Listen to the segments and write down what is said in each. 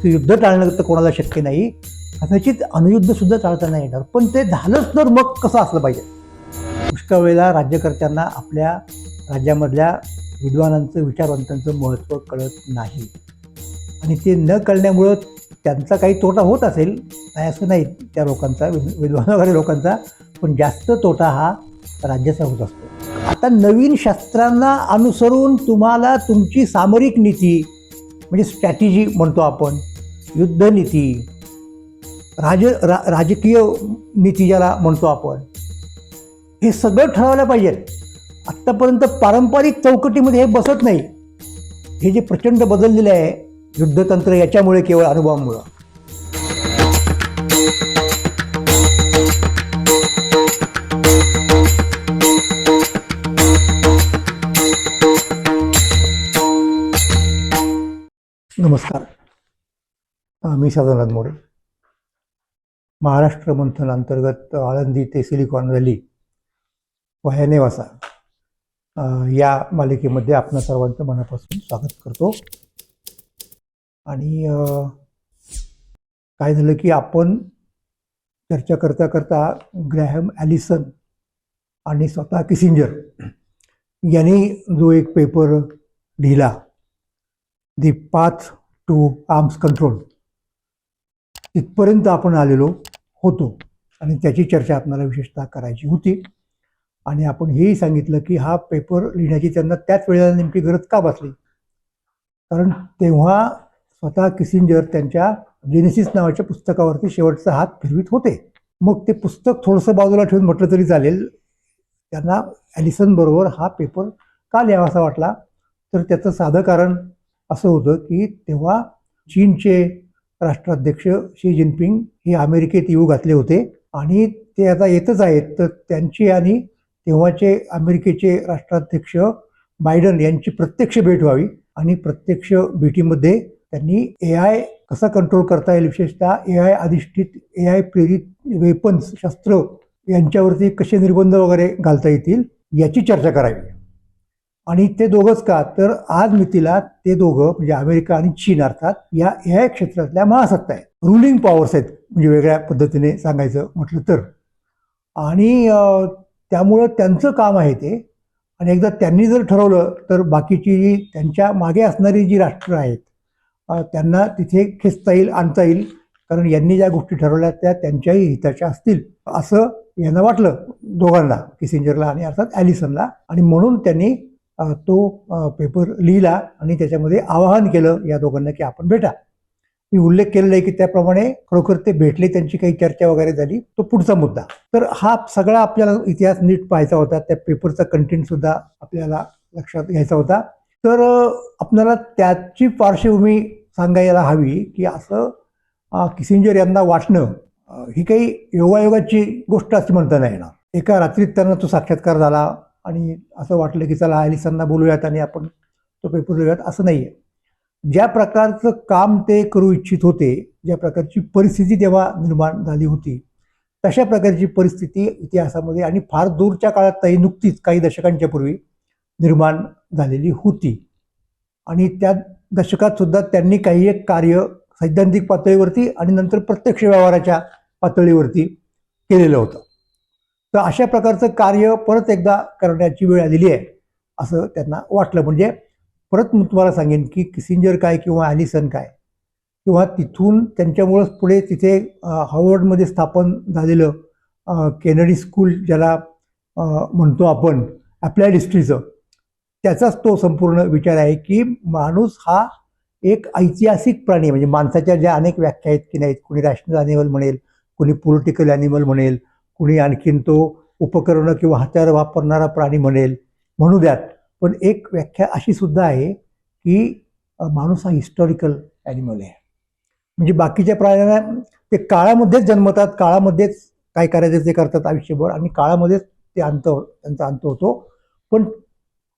की युद्ध टाळणं तर कोणाला शक्य नाही, कदाचित अणुयुद्ध सुद्धा टाळता नाही येणार, पण ते झालंच तर मग कसं असलं पाहिजे. पुष्कळ वेळेला राज्यकर्त्यांना आपल्या राज्यामधल्या विद्वानांचं विचारवंतांचं महत्त्व कळत नाही आणि ते न कळण्यामुळं त्यांचा काही तोटा होत असेल, नाही असं नाही त्या लोकांचा, विद्वान वगैरे लोकांचा, पण जास्त तोटा हा राज्याचा होत असतो. आता नवीन शस्त्रांना अनुसरून तुम्हाला तुमची सामरिक नीती म्हणजे स्ट्रॅटेजी म्हणतो आपण, युद्धनीती, राजकीय नीती ज्याला म्हणतो आपण, हे सगळं ठरवलं पाहिजे. आत्तापर्यंत पारंपरिक चौकटीमध्ये हे बसत नाही. हे जे प्रचंड बदललेलं आहे युद्धतंत्र, याच्यामुळे, केवळ अनुभवामुळं. नमस्कार, मी सदानंद मोरे. महाराष्ट्र मंथन अंतर्गत आळंदी ते सिलिकॉन व्हॅली वाया नेवासा या मालिकेमध्ये आपणा सर्वांचं मनापासून स्वागत करतो. आणि काय झालं की आपण चर्चा करता करता ग्रॅहम ॲलिसन आणि स्वतः किसिंजर यांनी जो एक पेपर लिहिला, the path to arms control, तिथपर्यंत आपण आलेलो होतो आणि त्याची चर्चा आपल्याला विशेषतः करायची होती. आणि आपण हेही सांगितलं की हा पेपर लिहिण्याची त्यांना त्याच वेळेला नेमकी गरज का बसली, कारण तेव्हा स्वतः किसिंजर त्यांच्या जेनेसिस नावाच्या पुस्तकावरती शेवटचा हात फिरवीत होते. मग ते पुस्तक थोडंसं बाजूला ठेवून म्हटलं तरी चालेल, त्यांना ॲलिसन बरोबर हा पेपर का लिहावासा वाटला, तर त्याचं साधं कारण असं होतं की तेव्हा चीनचे राष्ट्राध्यक्ष शी जिनपिंग हे अमेरिकेत येऊ घातले होते आणि ते आता येतच आहेत. तर त्यांची आणि तेव्हाचे अमेरिकेचे राष्ट्राध्यक्ष बायडन यांची प्रत्यक्ष भेट व्हावी आणि प्रत्यक्ष भेटीमध्ये त्यांनी AI कसा कंट्रोल करता येईल, विशेषतः AI अधिष्ठित, AI प्रेरित वेपन्स, शस्त्र यांच्यावरती कसे निर्बंध वगैरे घालता येतील याची चर्चा करावी. आणि ते दोघंच का, तर आज मितीला ते दोघं म्हणजे अमेरिका आणि चीन अर्थात या AI क्षेत्रातल्या महासत्ता आहेत, रुलिंग पॉवर्स आहेत, म्हणजे वेगळ्या पद्धतीने सांगायचं म्हटलं तर. आणि त्यामुळं त्यांचं काम आहे ते. आणि एकदा त्यांनी जर ठरवलं तर बाकीची जी त्यांच्या मागे असणारी जी राष्ट्र आहेत त्यांना तिथे खेचता येईल, आणता येईल, कारण यांनी ज्या गोष्टी ठरवल्या त्या त्यांच्याही हिताच्या असतील असं यांना वाटलं, दोघांना, किसिंजरला आणि अर्थात ॲलिसनला. आणि म्हणून त्यांनी तो पेपर लिहिला आणि त्याच्यामध्ये आवाहन केलं या दोघांना की आपण भेटा. मी उल्लेख केलेला आहे की त्याप्रमाणे खरोखर ते भेटले, त्यांची काही चर्चा वगैरे झाली, तो पुढचा मुद्दा. तर हा सगळा आपल्याला इतिहास नीट पाहायचा होता, त्या पेपरचा कंटेंट सुद्धा आपल्याला लक्षात घ्यायचा होता. तर आपल्याला त्याची पार्श्वभूमी सांगायला हवी की असं किसिंजर यांना वाटणं ही काही योगायोगाची गोष्ट अशी म्हणता नाही येणार. एका रात्रीत त्यांना तो साक्षात्कार झाला आणि असं वाटलं की चला ॲलिसनना बोलूयात आणि आपण तो पेपर लिहूयात, असं नाही आहे. ज्या प्रकारचं काम ते करू इच्छित होते, ज्या प्रकारची परिस्थिती तेव्हा निर्माण झाली होती, तशा प्रकारची परिस्थिती इतिहासामध्ये आणि फार दूरच्या काळातही नुकतीच काही दशकांच्या पूर्वी निर्माण झालेली होती. आणि त्या दशकात सुद्धा त्यांनी काही एक कार्य सैद्धांतिक पातळीवरती आणि नंतर प्रत्यक्ष व्यवहाराच्या पातळीवरती केलेलं होतं. तर अशा प्रकारचं कार्य परत एकदा करण्याची वेळ आलेली आहे असं त्यांना वाटलं. म्हणजे परत मी तुम्हाला सांगेन की किसिंजर काय किंवा ॲलिसन काय, किंवा तिथून त्यांच्यामुळंच पुढे तिथे हार्वर्डमध्ये स्थापन झालेलं केनेडी स्कूल ज्याला म्हणतो आपण अप्लाइड हिस्ट्रीचं, त्याचाच तो संपूर्ण विचार आहे की माणूस हा एक ऐतिहासिक प्राणी, म्हणजे माणसाच्या ज्या अनेक व्याख्या आहेत की नाहीत, कुणी रॅशनल ॲनिमल म्हणेल, कुणी पॉलिटिकल ॲनिमल म्हणेल, कुणी आणखीन तो उपकरणं किंवा हत्यार वापरणारा प्राणी म्हणेल, म्हणू द्यात. पण एक व्याख्या अशी सुद्धा आहे की माणूस हा हिस्टॉरिकल ॲनिमल आहे. म्हणजे बाकीच्या प्राण्यांना ते काळामध्येच जन्मतात, काळामध्येच काय करायचं ते करतात आयुष्यभर, आणि काळामध्येच ते त्यांचा अंत होतो. पण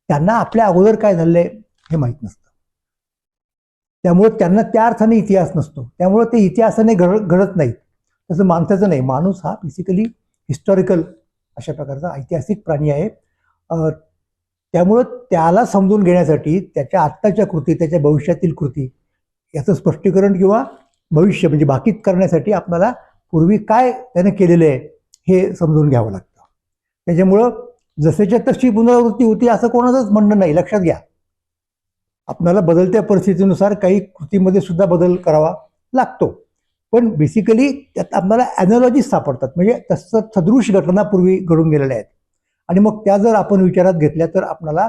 त्यांना आपल्या अगोदर काय झालंय हे माहीत नसतं. त्यामुळे त्यांना त्या अर्थाने इतिहास नसतो, त्यामुळे ते इतिहासाने घडत नाहीत. तसं माणसाचं नाही, माणूस हा बेसिकली हिस्टॉरिकल अशा प्रकारचा ऐतिहासिक प्राणी आहे. त्यामुळं त्याला समजून घेण्यासाठी त्याच्या आत्ताच्या कृती, त्याच्या भविष्यातील कृती याचं स्पष्टीकरण किंवा भविष्य म्हणजे भाकीत करण्यासाठी आपल्याला पूर्वी काय त्याने केलेलं आहे हे समजून घ्यावं लागतं. त्याच्यामुळं जसेच्या तशी पुनरावृत्ती होती असं कोणाचंच म्हणणं नाही, लक्षात घ्या. आपल्याला बदलत्या परिस्थितीनुसार काही कृतीमध्ये सुद्धा बदल करावा लागतो, पण बेसिकली त्यात आपल्याला ॲनॉलॉजीज सापडतात, म्हणजे तसं सदृश घटना पूर्वी घडून गेलेल्या आहेत आणि मग त्या जर आपण विचारात घेतल्या तर आपल्याला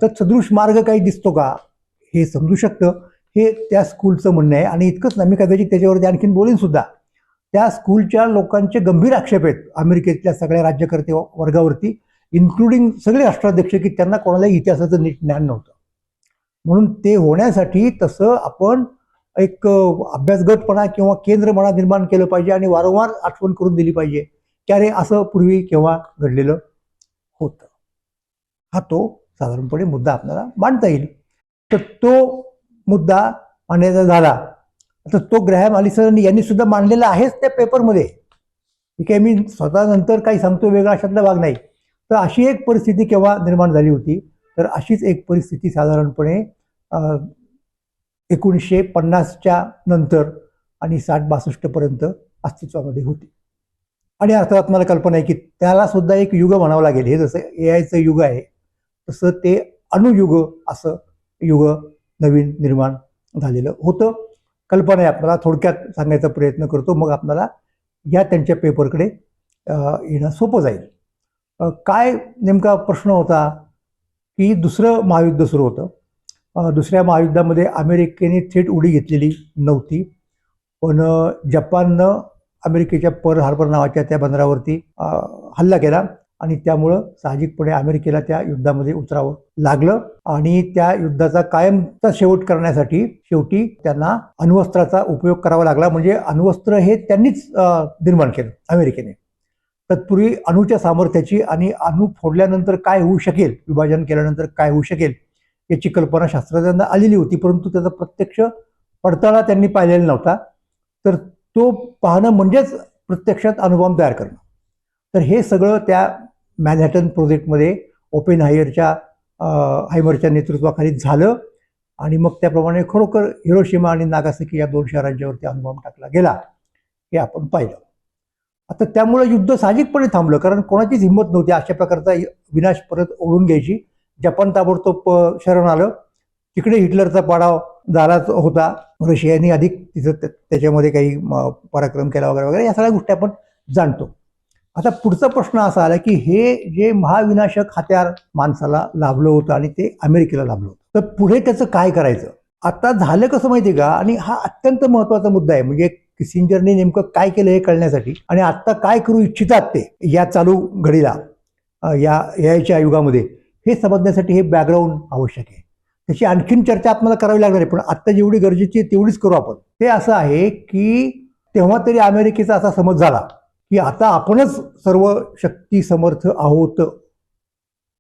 तत्सदृश मार्ग काही दिसतो का हे समजू शकतं. हे त्या स्कूलचं म्हणणं आहे. आणि इतकंच नाही, मी कदाचित त्याच्यावरती आणखीन बोलेन सुद्धा. त्या स्कूलच्या लोकांचे गंभीर आक्षेप आहेत अमेरिकेतल्या सगळ्या राज्यकर्ते वर्गावरती, इन्क्लुडिंग सगळे राष्ट्राध्यक्ष, की त्यांना कोणालाही इतिहासाचं नीट ज्ञान नव्हतं. म्हणून ते होण्यासाठी तसं आपण एक अभ्यासगटपणा किंवा केंद्रपणा निर्माण केलं पाहिजे आणि वारंवार आठवण करून दिली पाहिजे की अरे असं पूर्वी केव्हा घडलेलं होतं. हा तो साधारणपणे मुद्दा आपल्याला मांडता येईल. तर तो मुद्दा मांडण्याचा झाला तर तो ग्रॅहम अलिसन यांनी सुद्धा मांडलेला आहेच त्या पेपरमध्ये. ठीक आहे, मी स्वतः नंतर काही सांगतो वेगळा अशातला भाग नाही. तर अशी एक परिस्थिती केव्हा निर्माण झाली होती, तर अशीच एक परिस्थिती साधारणपणे 1950च्या नंतर आणि 60-62 पर्यंत अस्तित्वामध्ये होती. आणि अर्थात मला कल्पना आहे की त्याला सुद्धा एक युग म्हणावं लागेल. हे जसं AIचं युग आहे तसं ते अणुयुग असं युग नवीन निर्माण झालेलं होतं. कल्पना आहे, आपल्याला थोडक्यात सांगायचा प्रयत्न करतो, मग आपल्याला या त्यांच्या पेपरकडे येणं सोपं जाईल. काय नेमका प्रश्न होता की दुसरं महायुद्ध सुरू होतं. दुसऱ्या महायुद्धामध्ये अमेरिकेने थेट उडी घेतलेली नव्हती, पण जपाननं अमेरिकेच्या पर्ल हार्बर नावाच्या त्या बंदरावरती हल्ला केला आणि त्यामुळं साहजिकपणे अमेरिकेला त्या युद्धामध्ये उतरावं लागलं. आणि त्या युद्धाचा कायमचा शेवट करण्यासाठी शेवटी त्यांना अण्वस्त्राचा उपयोग करावा लागला. म्हणजे अण्वस्त्र हे त्यांनीच निर्माण केलं अमेरिकेने. तत्पूर्वी अणूच्या सामर्थ्याची आणि अणू फोडल्यानंतर काय होऊ शकेल, विभाजन केल्यानंतर काय होऊ शकेल याची कल्पना शास्त्रज्ञांना आलेली होती, परंतु त्याचा प्रत्यक्ष पडताळा त्यांनी पाहिलेला नव्हता. तर तो पाहणं म्हणजेच प्रत्यक्षात अणुबॉम्ब तयार करणं. तर हे सगळं त्या मॅनहॅटन प्रोजेक्टमध्ये हायमरच्या नेतृत्वाखाली झालं आणि मग त्याप्रमाणे खरोखर हिरोशिमा आणि नागासाकी या 2 शहरांच्यावरती अणुबॉम्ब टाकला गेला हे आपण पाहिलं. आता त्यामुळे युद्ध साहजिकपणे थांबलं, कारण कोणाचीच हिंमत नव्हती अशा प्रकारचा विनाश परत ओढून घ्यायची. जपान ताबडतोब शरण आलं. तिकडे हिटलरचा पाडाव झालाच होता. रशियाने अधिक तिथं त्याच्यामध्ये काही पराक्रम केला वगैरे वगैरे, या सगळ्या गोष्टी आपण जाणतो. आता पुढचा प्रश्न असा आला की हे जे महाविनाशक हत्यार माणसाला लाभलं होतं आणि ते अमेरिकेला लाभलं होतं, तर पुढे त्याचं काय करायचं. आता झालं कसं माहिती आहे का, आणि हा अत्यंत महत्त्वाचा मुद्दा आहे. म्हणजे किसिंजरने नेमकं काय केलं हे कळण्यासाठी आणि आत्ता काय करू इच्छितात ते या चालू घडीला या AIच्या युगामध्ये हे समजण्यासाठी हे बॅकग्राऊंड आवश्यक आहे. त्याची आणखीन चर्चा आपल्याला करावी लागणार आहे, पण आत्ता जेवढी गरजेची आहे तेवढीच करू आपण. ते असं आहे की तेव्हा तरी अमेरिकेचा असा समज झाला की आता आपणच सर्व शक्ती समर्थ आहोत.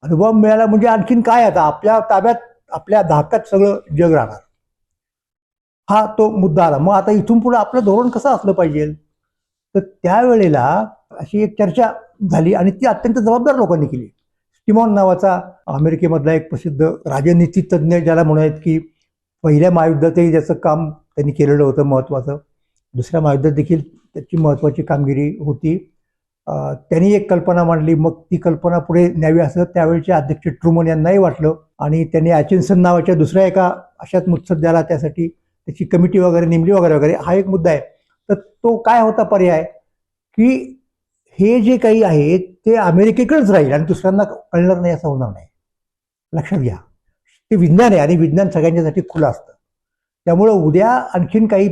अनुभव मिळाला म्हणजे आणखीन काय, आता आपल्या ताब्यात आपल्या धाकात सगळं जग राहणार. हा तो मुद्दा आला. मग आता इथून पुढे आपलं धोरण कसं असलं पाहिजे. तर त्यावेळेला अशी एक चर्चा झाली आणि ती अत्यंत जबाबदार लोकांनी केली. स्टिमॉन नावाचा अमेरिकेमधला एक प्रसिद्ध राजनीती तज्ज्ञ, ज्याला म्हणत की पहिल्या महायुद्धातही ज्याचं काम त्यांनी केलेलं होतं महत्त्वाचं, दुसऱ्या महायुद्धात देखील त्याची महत्त्वाची कामगिरी होती. त्यांनी एक कल्पना मांडली. मग ती कल्पना पुढे न्यावी असं त्यावेळेचे अध्यक्ष ट्रुमन यांनाही वाटलं आणि त्यांनी ॲचिन्सन नावाच्या दुसऱ्या एका अशाच मुत्सद्द्याला त्यासाठी त्याची कमिटी वगैरे नेमली वगैरे वगैरे. हा एक मुद्दा आहे. तर तो काय होता पर्याय की हे जे काही आहे ते अमेरिकेकडेच राहील आणि दुसऱ्यांना कळणार नाही असं होणार नाही. लक्षात घ्या, ते विज्ञान आहे आणि विज्ञान सगळ्यांच्यासाठी खुलं असतं. त्यामुळं उद्या आणखीन काही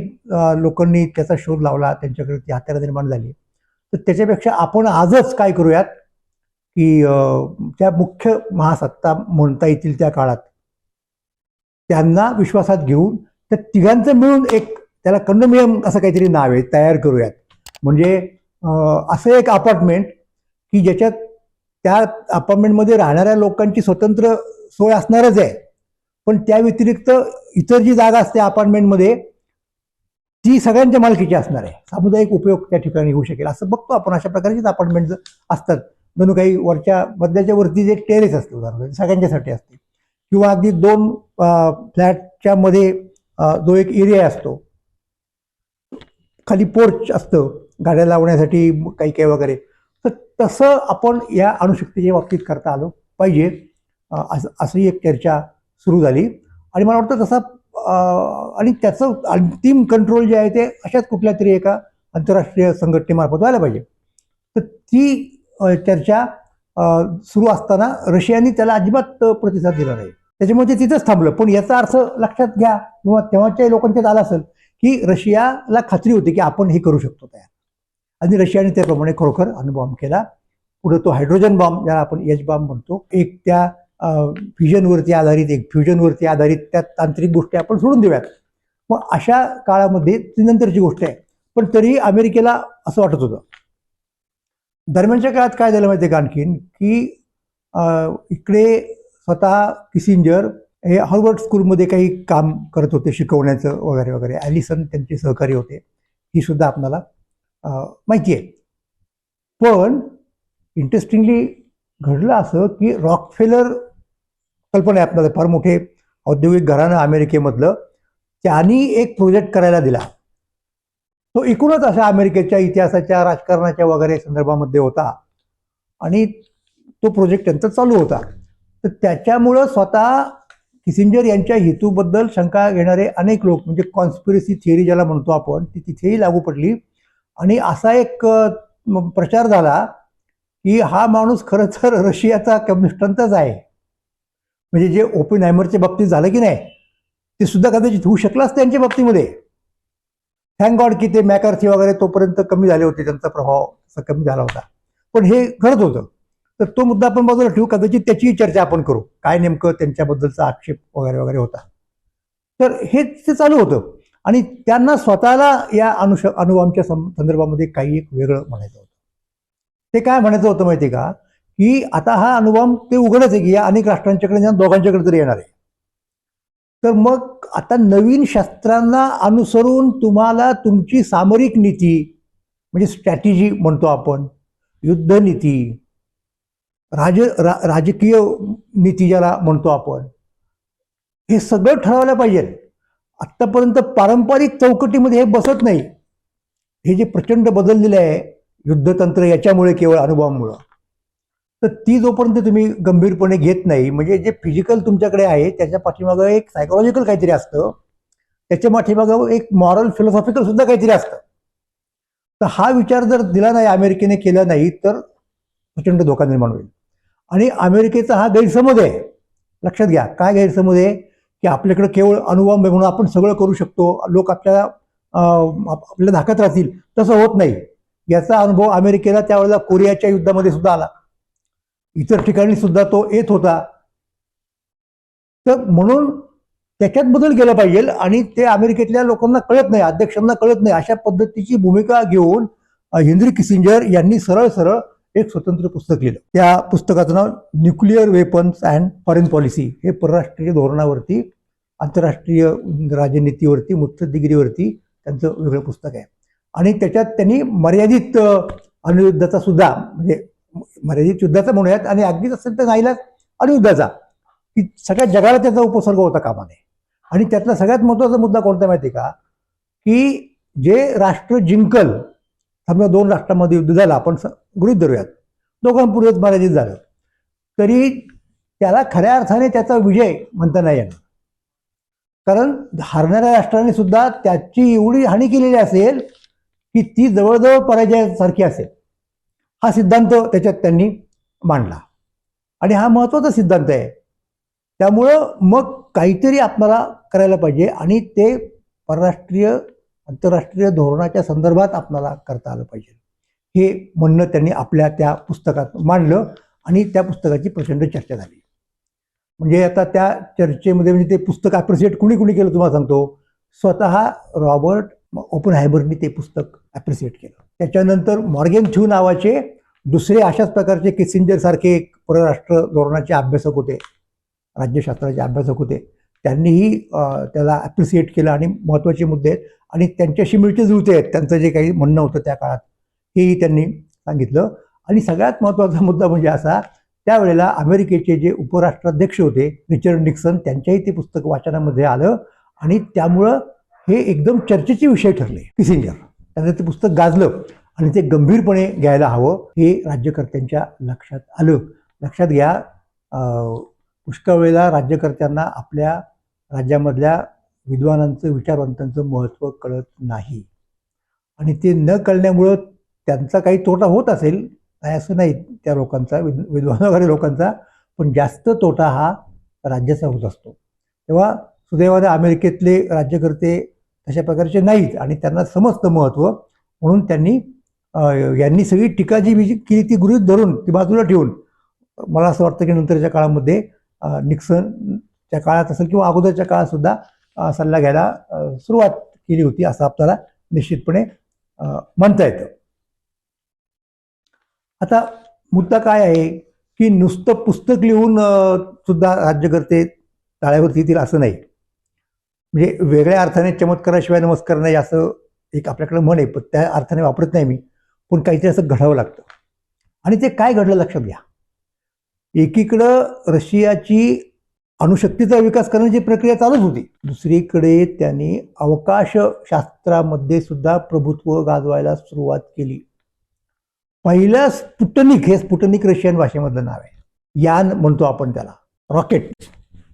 लोकांनी त्याचा शोध लावला, त्यांच्याकडे ती हत्यारं निर्माण झाली, तर त्याच्यापेक्षा आपण आजच काय करूयात की त्या मुख्य महासत्ता म्हणता येतील त्या काळात त्यांना विश्वासात घेऊन त्या तिघांचं मिळून एक त्याला कंडोमिनियम असं काहीतरी नाव आहे तयार करूयात. म्हणजे असं एक अपार्टमेंट की ज्याच्यात त्या अपार्टमेंटमध्ये राहणाऱ्या लोकांची स्वतंत्र सोय असणारच आहे, पण त्या व्यतिरिक्त इतर जी जागा असते अपार्टमेंटमध्ये ती सगळ्यांच्या मालकीची असणार आहे. सामुदायिक उपयोग त्या ठिकाणी होऊ शकेल असं बघतो आपण. अशा प्रकारचीच अपार्टमेंट असतात. जणू काही वरच्या मधल्याच्या वरती जे टेरेस असते उदाहरण सगळ्यांच्यासाठी असते, किंवा अगदी 2 फ्लॅटच्या मध्ये जो एक एरिया असतो, खाली पोर्च असतं गाड्या लावण्यासाठी काही काही वगैरे, तर तसं आपण या अणुशक्तीच्या बाबतीत करता आलं पाहिजे. अशी एक चर्चा सुरू झाली आणि मला वाटतं तसा आणि त्याचं अंतिम कंट्रोल जे आहे ते अशाच कुठल्या तरी एका आंतरराष्ट्रीय संघटनेमार्फत व्हायला पाहिजे. तर ती चर्चा सुरू असताना रशियाने त्याला अजिबात प्रतिसाद दिला नाही. त्याच्यामुळे ते तिथंच थांबलं. पण याचा अर्थ लक्षात घ्या किंवा तेव्हाच्या लोकांच्यात आला असेल की रशियाला खात्री होती की आपण हे करू शकतो तयार, आणि रशियाने त्याप्रमाणे खरोखर अणुबॉम्ब केला. पुढे तो हायड्रोजन बॉम्ब, ज्याला आपण एच बॉम्ब म्हणतो, एक त्या फ्युजनवरती आधारित, एक फ्युजनवरती आधारित त्या तांत्रिक गोष्टी आपण सोडून देऊयात. मग अशा काळामध्ये ती नंतरची गोष्ट आहे. पण तरीही अमेरिकेला असं वाटत होतं. दरम्यानच्या काळात काय झालं माहिती आहे का आणखीन, की इकडे स्वतः किसिंजर हे हार्वर्ड स्कूलमध्ये काही काम करत होते, शिकवण्याचं वगैरे वगैरे. ॲलिसन त्यांचे सहकारी होते, ही सुद्धा आपल्याला माहिती आहे. पण इंटरेस्टिंगली घडलं असं की रॉकफेलर, कल्पना आहे आपल्याला, फार मोठे औद्योगिक घराणं अमेरिकेमधलं, त्यांनी एक प्रोजेक्ट करायला दिला. तो एकूणच अशा अमेरिकेच्या इतिहासाच्या, राजकारणाच्या वगैरे संदर्भामध्ये होता आणि तो प्रोजेक्ट त्यांचा चालू होता. तर त्याच्यामुळं स्वतः किसिंजर यांच्या हेतूबद्दल शंका घेणारे अनेक लोक, म्हणजे कॉन्स्पिरसी थिअरी ज्याला म्हणतो आपण, ती तिथेही लागू पडली. आणि असा एक प्रचार झाला की हा माणूस खरं तर रशियाचा कम्युनिस्टांचाच आहे. म्हणजे जे ओपेनहायमरच्या बाबतीत झालं की नाही, ते सुद्धा कदाचित होऊ शकलं असतं त्यांच्या बाबतीमध्ये. थँक गॉड की ते मॅकार्थी वगैरे तोपर्यंत कमी झाले होते, त्यांचा प्रभाव कमी झाला होता. पण हे घडत होतं. तर तो मुद्दा आपण बाजूला ठेवू, कदाचित त्याचीही चर्चा आपण करू, काय नेमकं त्यांच्याबद्दलचा आक्षेप वगैरे वगैरे होता. तर हे ते चालू होतं आणि त्यांना स्वतःला या अणुबॉम्बच्या संदर्भामध्ये काही एक वेगळं म्हणायचं होतं. ते काय म्हणायचं होतं माहिती का, की आता हा अणुबॉम्ब ते उघडच आहे की या अनेक राष्ट्रांच्याकडे, दोघांच्याकडे तरी येणार आहे. तर मग आता नवीन शस्त्रांना अनुसरून तुम्हाला तुमची सामरिक नीती, म्हणजे स्ट्रॅटेजी म्हणतो आपण, युद्धनीती, राजकीय नीती ज्याला म्हणतो आपण, हे सगळं ठरवलं पाहिजे. आत्तापर्यंत पारंपरिक चौकटीमध्ये हे बसत नाही. हे जे प्रचंड बदललेलं आहे युद्धतंत्र याच्यामुळे, केवळ अणुबॉम्बमुळं, तर ती जोपर्यंत तुम्ही गंभीरपणे घेत नाही, म्हणजे जे फिजिकल तुमच्याकडे आहे त्याच्या पाठीमागं एक सायकोलॉजिकल काहीतरी असतं, त्याच्या पाठीमागं एक मॉरल फिलॉसॉफिकल सुद्धा काहीतरी असतं. तर हा विचार जर दिला नाही, अमेरिकेने केला नाही, तर प्रचंड धोका निर्माण होईल. आणि अमेरिकेचा हा गैरसमज आहे. लक्षात घ्या, काय गैरसमज आहे, की आपल्याकडे केवळ अणुबॉम्ब म्हणून आपण सगळं करू शकतो, लोक आपल्या धाकात राहतील. तसं होत नाही. याचा अनुभव अमेरिकेला त्यावेळेला कोरियाच्या युद्धामध्ये सुद्धा आला, इतर ठिकाणी सुद्धा तो येत होता. तर म्हणून त्याच्यात बदल केला पाहिजे. आणि ते अमेरिकेतल्या लोकांना कळत नाही, अध्यक्षांना कळत नाही. अशा पद्धतीची भूमिका घेऊन हेनरी किसिंजर यांनी सरळ सरळ एक स्वतंत्र पुस्तक लिहिलं. त्या पुस्तकाचं नाव nuclear weapons and foreign policy. हे परराष्ट्रीय धोरणावरती, आंतरराष्ट्रीय राजनीतीवरती, मुत्सद्देगिरीवरती त्यांचं वेगळं पुस्तक आहे. आणि त्याच्यात त्यांनी मर्यादित अणुयुद्धाचा सुद्धा, म्हणजे मर्यादित युद्धाचा म्हणूयात, आणि अगदीच असेल तर नाहीलाच अणुयुद्धाचा, की सगळ्या जगाला त्याचा उपसर्ग होता कामा नये. आणि त्यातला सगळ्यात महत्त्वाचा मुद्दा कोणता माहिती का, की जे राष्ट्र जिंकल, समजा 2 राष्ट्रांमध्ये युद्ध झालं, आपण गृहीत धरूयात, दोघांपूर्वीच मर्यादित झालं, तरी त्याला खऱ्या अर्थाने त्याचा विजय म्हणता नाही येणार. कारण हारणाऱ्या राष्ट्राने सुद्धा त्याची एवढी हानी केलेली असेल की ती जवळजवळ पराजयासारखी असेल. हा सिद्धांत त्याच्यात त्यांनी मांडला आणि हा महत्त्वाचा सिद्धांत आहे. त्यामुळं मग काहीतरी आपल्याला करायला पाहिजे आणि ते परराष्ट्रीय, आंतरराष्ट्रीय धोरणाच्या संदर्भात आपल्याला करता आलं पाहिजे, हे म्हणणं त्यांनी आपल्या त्या पुस्तकात मांडलं आणि त्या पुस्तकाची प्रचंड चर्चा झाली. म्हणजे आता त्या चर्चेमध्ये, म्हणजे ते पुस्तक ॲप्रिशिएट कुणी केलं तुम्हाला सांगतो, स्वतः रॉबर्ट ओपेनहायमरनी ते पुस्तक ॲप्रिशिएट केलं. त्याच्यानंतर मॉर्गन नावाचे दुसरे अशाच प्रकारचे किसिंजर सारखे एक परराष्ट्र धोरणाचे अभ्यासक होते, राज्यशास्त्राचे अभ्यासक होते, त्यांनीही त्याला ॲप्रिशिएट केलं आणि महत्त्वाचे मुद्दे आहेत आणि त्यांच्याशी मिळते जुळते आहेत त्यांचं जे काही म्हणणं होतं त्या काळात, हेही त्यांनी सांगितलं. आणि सगळ्यात महत्त्वाचा मुद्दा म्हणजे असा, त्यावेळेला अमेरिकेचे जे उपराष्ट्राध्यक्ष होते रिचर्ड निक्सन, त्यांच्याही ते पुस्तक वाचनामध्ये आलं आणि त्यामुळं हे एकदम चर्चेचे विषय ठरले. किसिंजर त्यांचं ते पुस्तक गाजलं आणि ते गंभीरपणे घ्यायला हवं हे राज्यकर्त्यांच्या लक्षात आलं. लक्षात घ्या, पुष्कळ वेळेला राज्यकर्त्यांना आपल्या राज्यामधल्या विद्वानांचं विचारवंतांचं महत्त्व कळत नाही आणि ते न कळण्यामुळं त्यांचा काही तोटा होत असेल, नाही असं नाही त्या लोकांचा, विद्वान वगैरे लोकांचा, पण जास्त तोटा हा राज्याचा होत असतो. तेव्हा सुदैवाने अमेरिकेतले राज्यकर्ते तशा प्रकारचे नाहीत आणि त्यांना समजतं महत्त्व, म्हणून त्यांनी यांनी सगळी टीका जी केली ती गृहीत धरून ती बाजूला ठेवून मला असं वाटतं की नंतरच्या काळामध्ये निक्सनच्या काळात असेल किंवा अगोदरच्या काळात सुद्धा सल्ला घ्यायला सुरुवात केली होती असं आपल्याला निश्चितपणे म्हणता येतं. आता मुद्दा काय आहे की नुसतं पुस्तक लिहून सुद्धा राज्यकर्ते ताळ्यावरती येतील असं नाही. म्हणजे वेगळ्या अर्थाने चमत्काराशिवाय नमस्कार नाही असं एक आपल्याकडे म्हण आहे, पण त्या अर्थाने वापरत नाही मी, पण काहीतरी असं घडावं लागतं. आणि ते काय घडलं लक्षात घ्या. एकीकडं रशियाची अणुशक्तीचा विकास करण्याची प्रक्रिया चालूच होती, दुसरीकडे त्यांनी अवकाशशास्त्रामध्ये सुद्धा प्रभुत्व गाजवायला सुरुवात केली. पहिलं स्पुटनिक, हे स्पुटनिक रशियन भाषेमधलं नाव आहे, यान म्हणतो आपण त्याला, रॉकेट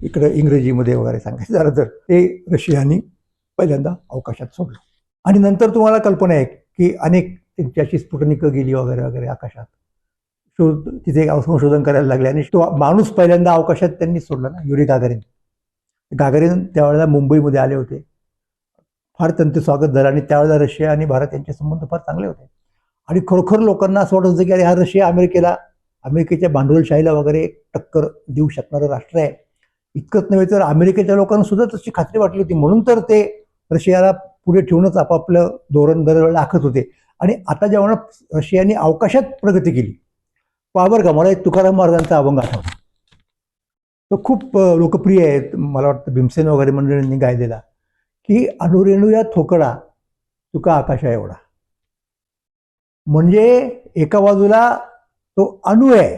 इकडं इंग्रजीमध्ये वगैरे सांगायचं झालं तर, ते रशियानी पहिल्यांदा अवकाशात सोडलं. आणि नंतर तुम्हाला कल्पना आहे की अनेक त्यांच्याशी स्पुटनिक गेली वगैरे वगैरे आकाशात, तिथे संशोधन करायला लागले आणि तो माणूस पहिल्यांदा अवकाशात त्यांनी सोडला ना, युरी गागारिन. गागारिन त्यावेळेला मुंबईमध्ये आले होते, फार त्यांचं स्वागत झालं आणि त्यावेळेला रशिया आणि भारत यांचे संबंध फार चांगले होते आणि खरोखर लोकांना असं वाटत होतं की अरे हा रशिया अमेरिकेच्या भांडवलशाहीला वगैरे टक्कर देऊ शकणारं राष्ट्र आहे. इतकंच नव्हे तर अमेरिकेच्या लोकांना सुद्धा तशी खात्री वाटली होती, म्हणून तर ते रशियाला पुढे ठेवूनच आपापलं धोरण दरवेळेला आखत होते. आणि आता जेव्हा रशियाने अवकाशात प्रगती केली, बरं का, मला एक तुकाराम महाराजांचा अभंग आठवतो, तो खूप लोकप्रिय आहे, मला वाटतं भीमसेन वगैरे मंडळींनी गायलेला, की अनुरेणू या थोकडा तुका आकाशा एवढा. म्हणजे एका बाजूला तो अणू आहे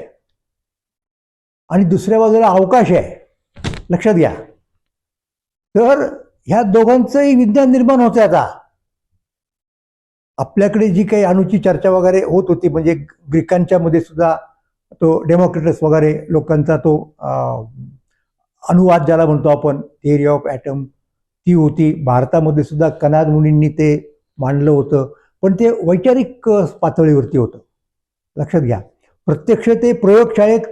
आणि दुसऱ्या बाजूला अवकाश आहे. लक्षात घ्या. तर ह्या दोघांचंही विज्ञान निर्माण होतं. आता आपल्याकडे जी काही अणूची चर्चा वगैरे होत होती, म्हणजे ग्रीकांच्या मध्ये सुद्धा तो डेमोक्रिटस वगैरे लोकांचा तो अणुवाद ज्याला म्हणतो आपण, थिअरी ऑफ ॲटम, ती होती. भारतामध्ये सुद्धा कनाद मुनींनी ते मांडलं होतं, पण ते वैचारिक पातळीवरती होतं. लक्षात घ्या. प्रत्यक्ष ते प्रयोगशाळेत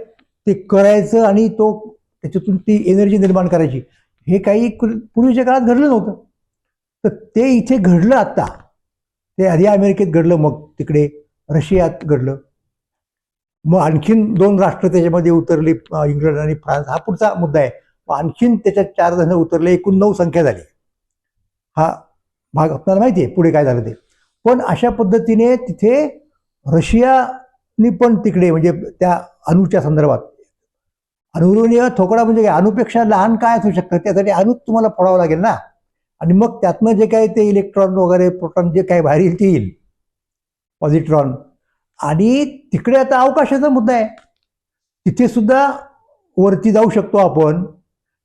ते करायचं आणि तो त्याच्यातून ती एनर्जी निर्माण करायची, हे काही पूर्वीच्या काळात घडलं नव्हतं. तर ते इथे घडलं. आता ते आधी अमेरिकेत घडलं, मग तिकडे रशियात घडलं, मग आणखीन 2 राष्ट्र त्याच्यामध्ये उतरली, इंग्लंड आणि फ्रान्स. हा पुढचा मुद्दा आहे. आणखीन त्याच्यात 4 जण उतरले, एकूण 9 संख्या झाली. हा भाग आपल्याला माहिती आहे पुढे काय झालं ते. पण अशा पद्धतीने तिथे रशियानी पण तिकडे, म्हणजे त्या अणूच्या संदर्भात, अनुरणीय थोकडा म्हणजे काय, अणूपेक्षा लहान काय असू शकतं, त्यासाठी अणूच तुम्हाला फोडावं लागेल ना, आणि मग त्यातनं जे काय ते इलेक्ट्रॉन वगैरे प्रोटॉन जे काय बाहेर येईल ते येईल, पॉझिट्रॉन. आणि तिकडे आता अवकाशाचा मुद्दा आहे, तिथे सुद्धा वरती जाऊ शकतो आपण.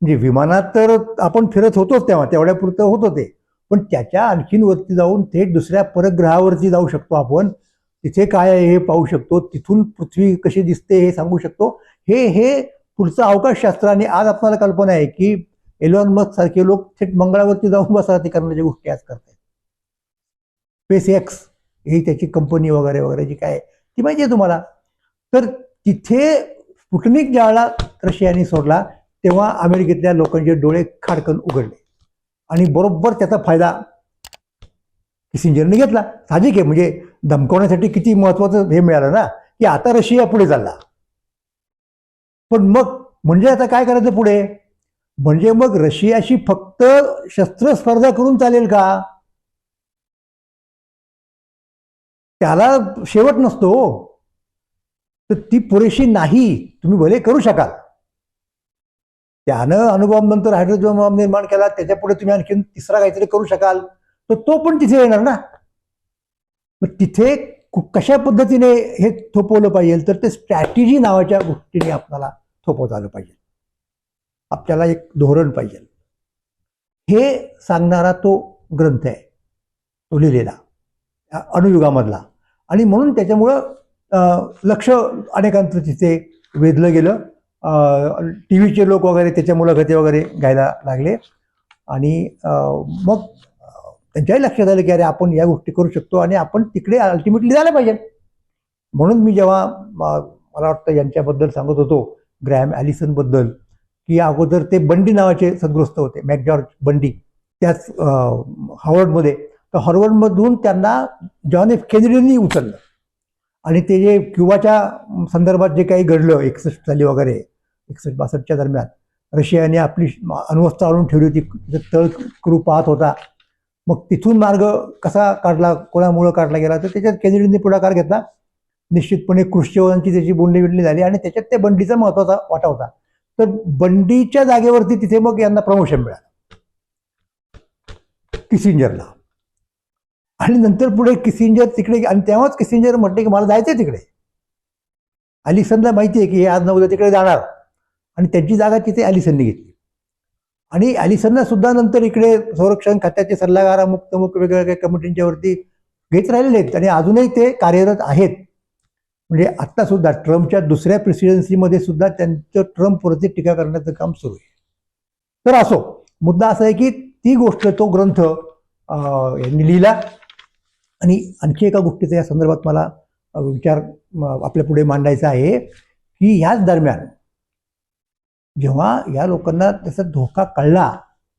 म्हणजे विमानात तर आपण फिरत होतोच तेव्हा, तेवढ्यापुरतं होत होते, पण त्याच्या आणखीन वरती जाऊन थेट दुसऱ्या परग्रहावरती जाऊ शकतो आपण. तिथे काय आहे हे पाहू शकतो, तिथून पृथ्वी कशी दिसते हे सांगू शकतो. हे पुढचं अवकाशशास्त्र. आणि आज आपल्याला कल्पना आहे की एलॉन मस्क सारखे लोक थेट मंगळावरती जाऊन बसाती करण्याच्या गोष्टी आज करतात. स्पेस एक्स ही त्याची कंपनी वगैरे वगैरे जी काय ती माहिती आहे तुम्हाला. तर तिथे स्पुटनिक ज्यावेळेला रशियाने सोडला तेव्हा अमेरिकेतल्या लोकांचे डोळे खाडकन उघडले आणि बरोबर त्याचा फायदा किसिंजरने घेतला. साहजिक आहे, म्हणजे धमकवण्यासाठी किती महत्वाचं हे मिळालं ना, की आता रशिया पुढे चालला. पण मग म्हणजे आता काय करायचं पुढे, म्हणजे मग रशियाशी फक्त शस्त्र स्पर्धा करून चालेल का? त्याला शेवट नसतो. तर ती पुरेशी नाही. तुम्ही भले करू शकाल, त्यानं अणुबॉम्ब नंतर हायड्रोजन बॉम्ब निर्माण केला, त्याच्या पुढे तुम्ही आणखी तिसरा काहीतरी करू शकाल, तर तो पण तिथे येणार ना. मग तिथे कशा पद्धतीने हे थोपवलं पाहिजे, तर ते स्ट्रॅटेजी नावाच्या गोष्टीने आपल्याला थोपवता आलं पाहिजे. आपल्याला एक धोरण पाहिजे. हे सांगणारा तो ग्रंथ आहे, तो लिहिलेला अणुयुगामधला. आणि म्हणून त्याच्यामुळं लक्ष अनेकांचं तिथे वेधलं गेलं. टी व्हीचे लोक वगैरे त्याच्या मुलाखती वगैरे घ्यायला लागले आणि मग त्यांच्याही लक्षात आलं की अरे आपण या गोष्टी करू शकतो आणि आपण तिकडे अल्टिमेटली जायला पाहिजे. म्हणून मी जेव्हा मला वाटतं यांच्याबद्दल सांगत होतो, ग्रॅहम ॲलिसनबद्दल, की अगोदर ते बंडी नावाचे सद्गृस्त होते, मॅकजॉर्ज बंडी, त्याच हार्वर्डमध्ये. तर हार्वर्डमधून त्यांना जॉन एफ केनेडींनी उचललं आणि ते जे क्युबाच्या संदर्भात जे काही घडलं 61 साली वगैरे, 61-62च्या दरम्यान, रशियाने आपली अण्वस्त्र आणून ठेवली होती, तळ क्रू पाहत होता. मग तिथून मार्ग कसा काढला, कोणामुळं काढला गेला, तर त्याच्यात केनेडींनी पुढाकार घेतला. निश्चितपणे क्रुश्चेवांची त्याची बोलणी झाली आणि त्याच्यात त्या बंडीचा महत्वाचा वाटा होता. तर बंडीच्या जागेवरती तिथे मग यांना प्रमोशन मिळालं किसिंजरला. आणि नंतर पुढे किसिंजर तिकडे, आणि तेव्हाच किसिंजर म्हटले की मला जायचंय तिकडे. ॲलिसनला माहिती आहे की हे आज न उद्या तिकडे जाणार आणि त्यांची जागा तिथे ॲलिसनने घेतली. आणि ॲलिसनला सुद्धा नंतर इकडे संरक्षण खात्याचे सल्लागार अमुक वेगवेगळ्या कमिटींच्या वरती घेत राहिलेले आहेत आणि अजूनही ते कार्यरत आहेत. म्हणजे आत्ता सुद्धा ट्रम्पच्या दुसऱ्या प्रेसिडेन्सीमध्ये सुद्धा त्यांचं ट्रम्पवरती टीका करण्याचं काम सुरू आहे. तर असो, मुद्दा असा आहे की ती गोष्ट, तो ग्रंथ यांनी लिहिला. आणि आणखी एका गोष्टीचा या संदर्भात मला विचार आपल्या पुढे मांडायचा आहे की ह्याच दरम्यान जेव्हा या लोकांना त्याचा धोका कळला,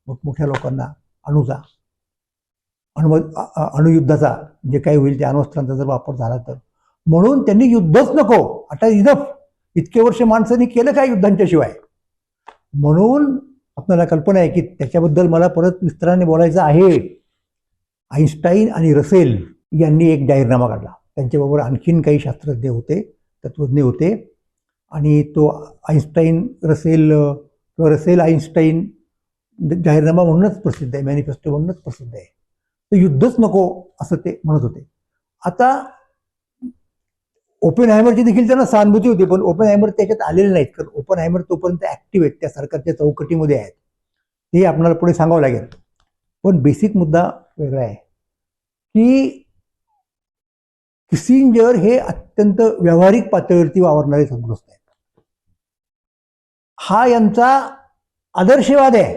मोठ्या लोकांना अणुचा, अणुयुद्धाचा, जे काही होईल त्या अण्वस्त्रांचा जर वापर झाला तर, म्हणून त्यांनी युद्धच नको, आता इनफ, इतके वर्ष माणसांनी केलं काय युद्धांच्या शिवाय. म्हणून आपल्याला कल्पना आहे की त्याच्याबद्दल मला परत विस्ताराने बोलायचं आहे. आईन्स्टाईन आणि रसेल यांनी एक जाहीरनामा काढला. त्यांच्याबरोबर आणखीन काही शास्त्रज्ञ होते, तत्त्वज्ञ होते. आणि तो आईन्स्टाईन रसेल किंवा रसेल आईन्स्टाईन जाहीरनामा म्हणूनच प्रसिद्ध आहे, मॅनिफेस्टो म्हणूनच प्रसिद्ध आहे. तर युद्धच नको असं ते म्हणत होते. आता ओपेनहायमरची देखील त्यांना सहानुभूती होती, पण ओपेनहायमर त्याच्यात आलेले नाहीत, कारण ओपेनहायमर तोपर्यंत ऍक्टिव्ह आहेत, त्या सरकारच्या चौकटीमध्ये आहेत. ते आपल्याला पुढे सांगावं लागेल. पण बेसिक मुद्दा वेगळा आहे की किसिंजर हे अत्यंत व्यावहारिक पातळीवरती वावरणारे सद्गृस्त आहेत. हा यांचा आदर्शवाद आहे.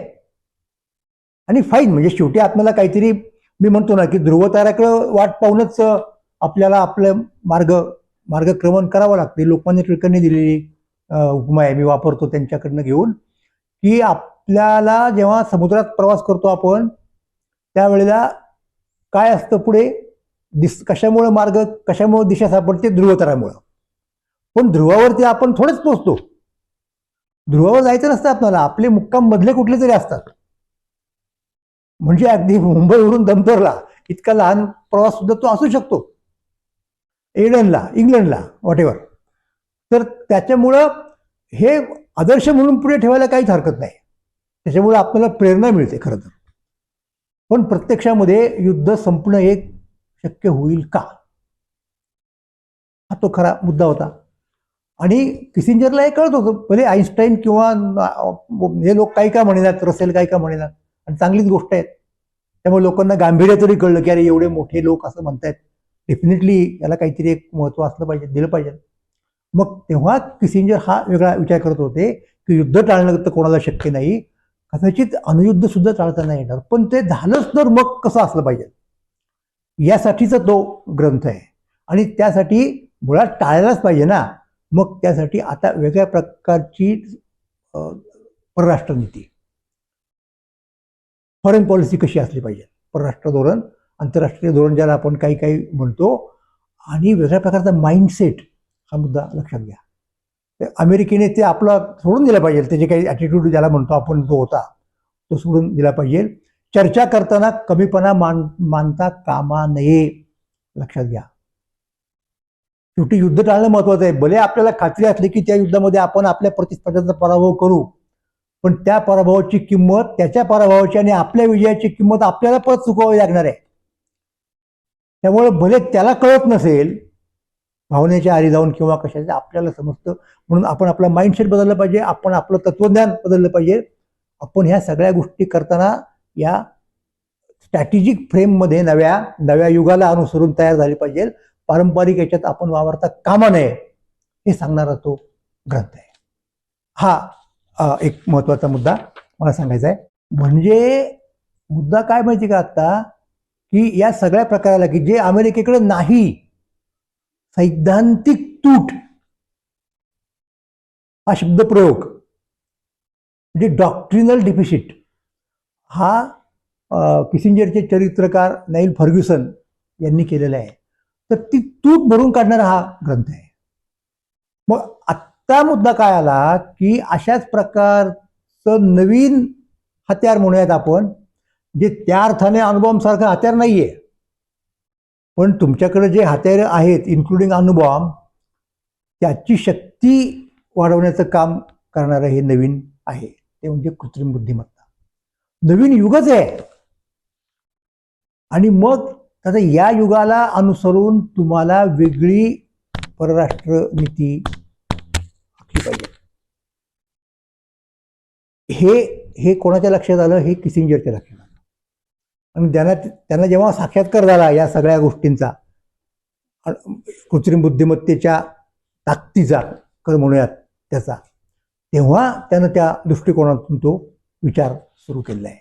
आणि फाईन, म्हणजे शेवटी आपल्याला काहीतरी, मी म्हणतो ना की ध्रुवताऱ्याकडे वाट पाहूनच आपल्याला आपलं मार्गक्रमण करावं लागते. लोकमान्य टिळकांनी दिलेली उपमा आहे, मी वापरतो त्यांच्याकडनं घेऊन, की आपल्याला जेव्हा समुद्रात प्रवास करतो आपण, त्यावेळेला काय असतं पुढे, कशामुळे दिशा सापडते, ध्रुवताऱ्यामुळं. पण ध्रुवावरती आपण थोडेच पोहोचतो, ध्रुवावर जायचं नसतं आपल्याला, आपले मुक्काम मधले कुठले तरी असतात. म्हणजे अगदी मुंबईवरून दमदरला इतका लहान प्रवास सुद्धा तो असू शकतो, एडनला, इंग्लंडला, व्हॉटेवर. तर त्याच्यामुळं हे आदर्श म्हणून पुढे ठेवायला काहीच हरकत नाही. त्याच्यामुळे आपल्याला प्रेरणा मिळते खरं तर. पण प्रत्यक्षामध्ये युद्ध संपणं एक शक्य होईल का, हा तो खरा मुद्दा होता. आणि किसिंजरला हे कळत होतं, भले आईन्स्टाईन किंवा हे लोक काही का म्हणेनात, रसेल काही का म्हणेनात, आणि चांगलीच गोष्ट आहे. त्यामुळे लोकांना गांभीर्य तरी कळलं की अरे एवढे मोठे लोक असं म्हणतायत, डेफिनेटली याला काहीतरी एक महत्व असलं पाहिजे, दिलं पाहिजे. मग तेव्हा किसिंजर हा वेगळा विचार करत होते की युद्ध टाळणं तर कोणाला शक्य नाही, कदाचित अणुयुद्ध सुद्धा टाळता नाही येणार, पण ते झालंच तर मग कसं असलं पाहिजे, यासाठीचा तो ग्रंथ आहे. आणि त्यासाठी मुळात टाळायलाच पाहिजे ना. मग त्यासाठी आता वेगळ्या प्रकारची परराष्ट्र नीती, फॉरेन पॉलिसी कशी असली पाहिजे, परराष्ट्र धोरण, आंतरराष्ट्रीय धोरण ज्याला आपण काही काही म्हणतो, आणि वेगळ्या प्रकारचा माइंडसेट, हा मुद्दा लक्षात घ्या. अमेरिकेने ते आपलं सोडून दिलं पाहिजे, त्याचे काही ॲटिट्यूड ज्याला म्हणतो आपण जो होता तो सोडून दिला पाहिजे. चर्चा करताना कमीपणा मानता कामा नये, लक्षात घ्या. शेवटी युद्ध टाळणं महत्वाचं आहे. भले आपल्याला खात्री असली की त्या युद्धामध्ये आपण आपल्या प्रतिस्पर्ध्याचा पराभव करू, पण त्या पराभवाची किंमत, त्याच्या पराभवाची आणि आपल्या विजयाची किंमत आपल्याला परत चुकवावी लागणार आहे. त्यामुळे भले त्याला कळत नसेल, भावनेच्या आरी जाऊन किंवा कशाचं, आपल्याला समजतं. म्हणून आपण आपला माइंडसेट बदललं पाहिजे, आपण आपलं तत्वज्ञान बदललं पाहिजे. आपण ह्या सगळ्या गोष्टी करताना या स्ट्रॅटेजिक फ्रेममध्ये नव्या युगाला अनुसरून तयार झाली पाहिजे, पारंपरिक याच्यात आपण वावरता कामा नये, हे सांगणारा तो ग्रंथ आहे. हा एक महत्वाचा मुद्दा मला सांगायचा आहे. म्हणजे मुद्दा काय माहिती का आता, की या सगळ्या प्रकाराला की जे अमेरिकेकडे नाही, सैद्धांतिक तूट हा शब्दप्रयोग म्हणजे डॉक्ट्रिनल डिफिसिट हा किसिंजरचे चरित्रकार नाईल फर्ग्युसन यांनी केलेला आहे. तर ती तूट भरून काढणारा हा ग्रंथ आहे. मग आत्ता मुद्दा काय आला की अशाच प्रकारचं नवीन हत्यार म्हणूयात आपण, जे त्या अर्थाने अणुबॉम्ब सारखं हत्यार नाहीये, पण तुमच्याकडे जे हत्यारं आहेत इन्क्लुडिंग अणुबॉम्ब, त्याची शक्ती वाढवण्याचं काम करणारं हे नवीन आहे, ते म्हणजे कृत्रिम बुद्धिमत्ता. नवीन युगच आहे. आणि मग आता या युगाला अनुसरून तुम्हाला वेगळी परराष्ट्र नीती आखली पाहिजे. हे कोणाच्या लक्षात आलं? हे किसिंजरच्या लक्षात आलं. आणि त्यांना जेव्हा साक्षात्कार झाला या सगळ्या गोष्टींचा, कृत्रिम बुद्धिमत्तेच्या ताकदीचा म्हणूयात त्याचा, तेव्हा त्यानं त्या दृष्टिकोनातून तो विचार सुरू केलेला आहे.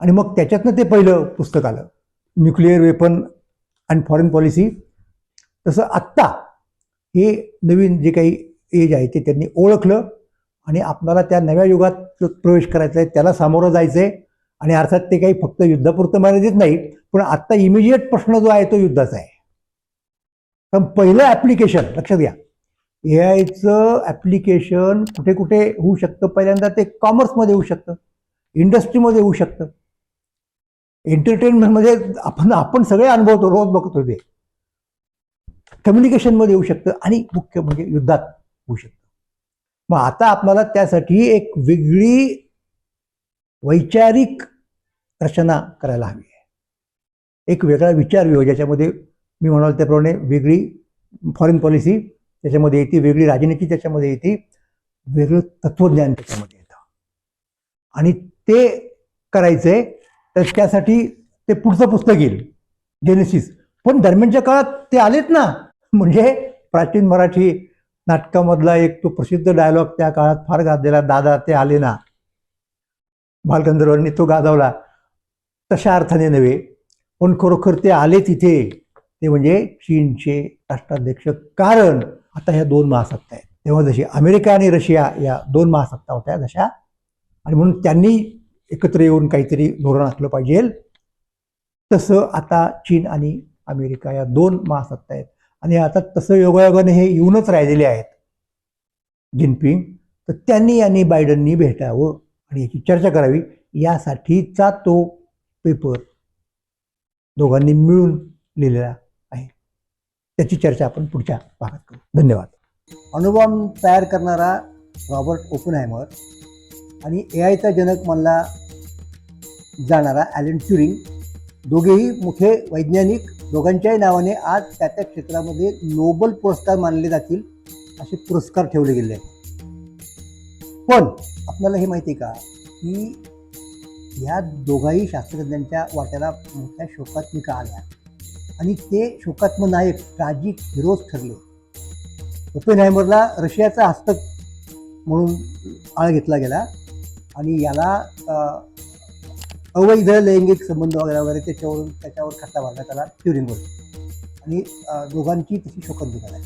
आणि मग त्याच्यातनं ते पहिलं पुस्तक आलं, nuclear weapon and foreign policy. तसं आत्ता हे नवीन जे काही एज आहे ते त्यांनी ओळखलं आणि आपल्याला त्या नव्या युगात प्रवेश करायचा आहे, त्याला सामोरं जायचं आहे. आणि अर्थात ते काही फक्त युद्धापुरतं मर्यादित नाही, पण आत्ता इमिजिएट प्रश्न जो आहे तो युद्धाचा आहे. पण पहिलं ॲप्लिकेशन लक्षात घ्या, एआयचं ॲप्लिकेशन कुठे कुठे होऊ शकतं? पहिल्यांदा ते कॉमर्समध्ये होऊ शकतं, इंडस्ट्रीमध्ये होऊ शकतं, एंटरटेनमेंटमध्ये आपण सगळे अनुभवतो, रोज बघतो, ते कम्युनिकेशनमध्ये होऊ शकतं, आणि मुख्य म्हणजे युद्धात होऊ शकतं. मग आता आपल्याला त्यासाठी एक वेगळी वैचारिक रचना करायला हवी आहे, एक वेगळा विचार व्यूह, ज्याच्यामध्ये मी म्हणाल त्याप्रमाणे वेगळी फॉरेन पॉलिसी त्याच्यामध्ये येते, वेगळी राजनीती त्याच्यामध्ये येते, वेगळं तत्वज्ञान त्याच्यामध्ये येतं. आणि ते करायचंय तर त्यासाठी ते पुढचं पुस्तक येईल, जेनेसिस. पण दरम्यानच्या काळात ते आलेत ना, म्हणजे प्राचीन मराठी नाटकामधला एक तो प्रसिद्ध डायलॉग त्या काळात फार गाजलेला, दादा ते आले ना, बालगंधर्वांनी तो गाजवला. तशा अर्थाने नव्हे, पण खरोखर ते आले तिथे, ते म्हणजे चीनचे राष्ट्राध्यक्ष. कारण आता ह्या दोन महासत्ता आहेत, तेव्हा जशी अमेरिका आणि रशिया या दोन महासत्ता होत्या जशा, आणि म्हणून त्यांनी एकत्र येऊन काहीतरी धोरण आखलं पाहिजे. तसं आता चीन आणि अमेरिका या दोन महासत्ता आहेत. आणि आता तसं योगायोगाने हे येऊनच राहिलेले आहेत जिनपिंग. तर त्यांनी आणि बायडननी भेटावं आणि याची चर्चा करावी, यासाठीचा तो पेपर दोघांनी मिळून लिहिलेला आहे. त्याची चर्चा आपण पुढच्या भागात करू. धन्यवाद. अणुबॉम्ब तयार करणारा रॉबर्ट ओपनहायमर आणि एआयचा जनक मानला जाणारा ॲलन ट्युरिंग, दोघेही मोठे वैज्ञानिक, दोघांच्याही नावाने आज त्या त्या क्षेत्रामध्ये नोबेल पुरस्कार मानले जातील असे पुरस्कार ठेवले गेले आहेत. पण आपल्याला हे माहिती आहे का की ह्या दोघाही शास्त्रज्ञांच्या वाट्याला मोठ्या शोकात्मिका आल्या आणि ते शोकात्म नायक ट्रॅजिक हिरोज ठरले. ओपेनहायमरला रशियाचा हस्तक म्हणून आळ घेतला गेला आणि याला अवैध लैंगिक संबंध वगैरे त्याच्यावर खटला भरण्यात आला ट्युरिंगवर, आणि दोघांची तशी शोकांतिका आहे.